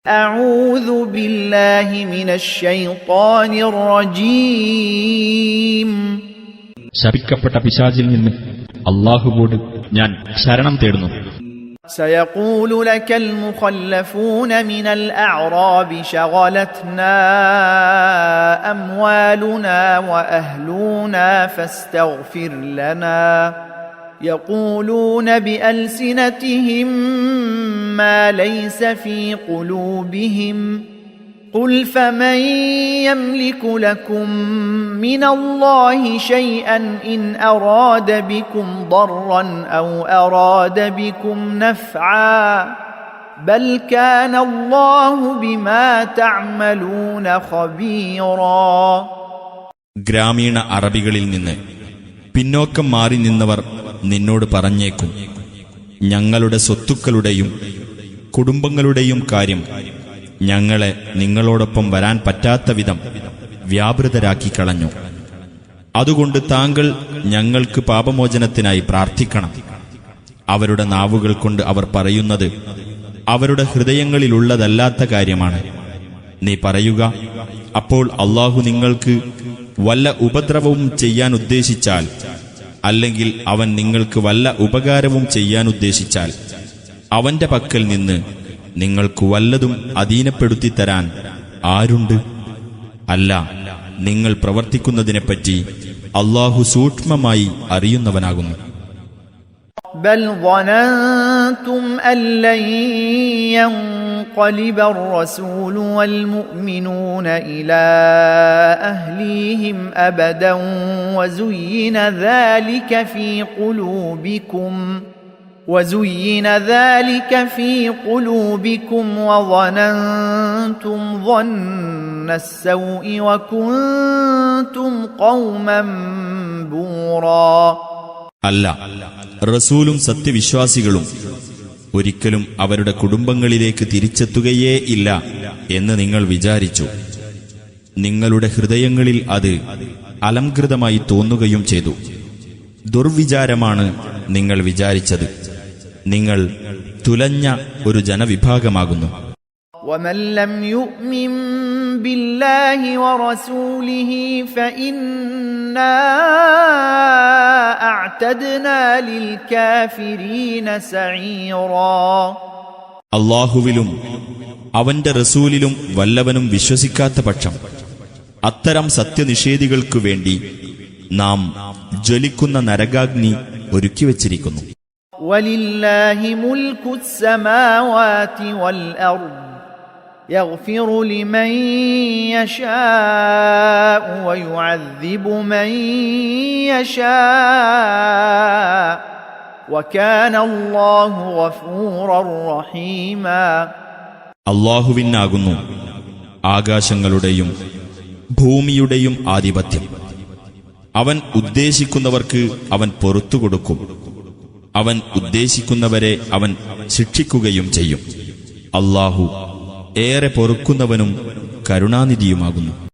أعوذ بالله من الشيطان الرجيم. ശപിക്കപ്പെട്ട പിശാചിൽ നിന്ന് അല്ലാഹുവോട് ഞാൻ ശരണം തേടുന്നു. سيقول لك المخلفون من الأعراب شغلتنا أموالنا وأهلنا فاستغفر لنا يقولون بألسنتهم ما ليس في قلوبهم قل فمن يملك لكم من الله شيئا إن أراد بكم ضرا أو أراد بكم نفعا بل كان الله بما تعملون خبيرا. ഗ്രാമീണ അറബികളിൽ നിന്ന് പിന്നോക്കം മാറി നിന്നവർ നിന്നോട് പറഞ്ഞേക്കും, ഞങ്ങളുടെ സ്വത്തുക്കളുടെയും കുടുംബങ്ങളുടെയും കാര്യം ഞങ്ങളെ നിങ്ങളോടൊപ്പം വരാൻ പറ്റാത്ത വിധം വ്യാപൃതരാക്കി കളഞ്ഞു. അതുകൊണ്ട് താങ്കൾ ഞങ്ങൾക്ക് പാപമോചനത്തിനായി പ്രാർത്ഥിക്കണം. അവരുടെ നാവുകൾ കൊണ്ട് അവർ പറയുന്നത് അവരുടെ ഹൃദയങ്ങളിലുള്ളതല്ലാത്ത കാര്യമാണ്. നീ പറയുക, അപ്പോൾ അല്ലാഹു നിങ്ങൾക്ക് വല്ല ഉപദ്രവവും ചെയ്യാൻ ഉദ്ദേശിച്ചാൽ, അല്ലെങ്കിൽ അവൻ നിങ്ങൾക്ക് വല്ല ഉപകാരവും ചെയ്യാൻ ഉദ്ദേശിച്ചാൽ അവന്റെ പക്കൽ നിന്ന് നിങ്ങൾക്ക് വല്ലതും അധീനപ്പെടുത്തിത്തരാൻ ആരുണ്ട്? അല്ല, നിങ്ങൾ പ്രവർത്തിക്കുന്നതിനെപ്പറ്റി അല്ലാഹു സൂക്ഷ്മമായി അറിയുന്നവനാകുന്നു. بل ظننتم أن لن ينقلب الرسول والمؤمنون إلى أهليهم أبدا وزين ذلك في قلوبكم وظننتم ظن السوء وكنتم قوما بورا. അല്ല, റസൂലും സത്യവിശ്വാസികളും ഒരിക്കലും അവരുടെ കുടുംബങ്ങളിലേക്ക് തിരിച്ചെത്തുകയേ ഇല്ല എന്ന് നിങ്ങൾ വിചാരിച്ചു. നിങ്ങളുടെ ഹൃദയങ്ങളിൽ അത് അലംകൃതമായി തോന്നുകയും ചെയ്തു. ദുർവിചാരമാണ് നിങ്ങൾ വിചാരിച്ചത്. നിങ്ങൾ തുലഞ്ഞ ഒരു ജനവിഭാഗമാകുന്നു. ومن لم يؤمن بالله ورسوله فإنا أعتدنا للكافرين سعيرا. അല്ലാഹുവിലും അവന്റെ റസൂലിലും വല്ലവനും വിശ്വസിക്കാത്ത പക്ഷം അത്തരം സത്യനിഷേധികൾക്കു വേണ്ടി നാം ജ്വലിക്കുന്ന നരകാഗ്നി ഒരുക്കിവച്ചിരിക്കുന്നു. وَلِلَّهِ مُلْكُ السَّمَاوَاتِ وَالْأَرْضِ يَغْفِرُ لِمَن يَشَاءُ وَيُعَذِّبُ مَن يَشَاءُ وَكَانَ اللَّهُ غَفُورًا رَّحِيمًا. അല്ലാഹുവിനാകുന്നു ആകാശങ്ങളുടെയും ഭൂമിയുടെയും ആധിപത്യം. അവൻ ഉദ്ദേശിക്കുന്നവർക്ക് അവൻ പൊറുത്തുകൊടുക്കും. അവൻ ഉദ്ദേശിക്കുന്നവരെ അവൻ ശിക്ഷിക്കുകയും ചെയ്യും. അല്ലാഹു ഏറെ പൊറുക്കുന്നവനും കരുണാനിധിയുമാകുന്നു.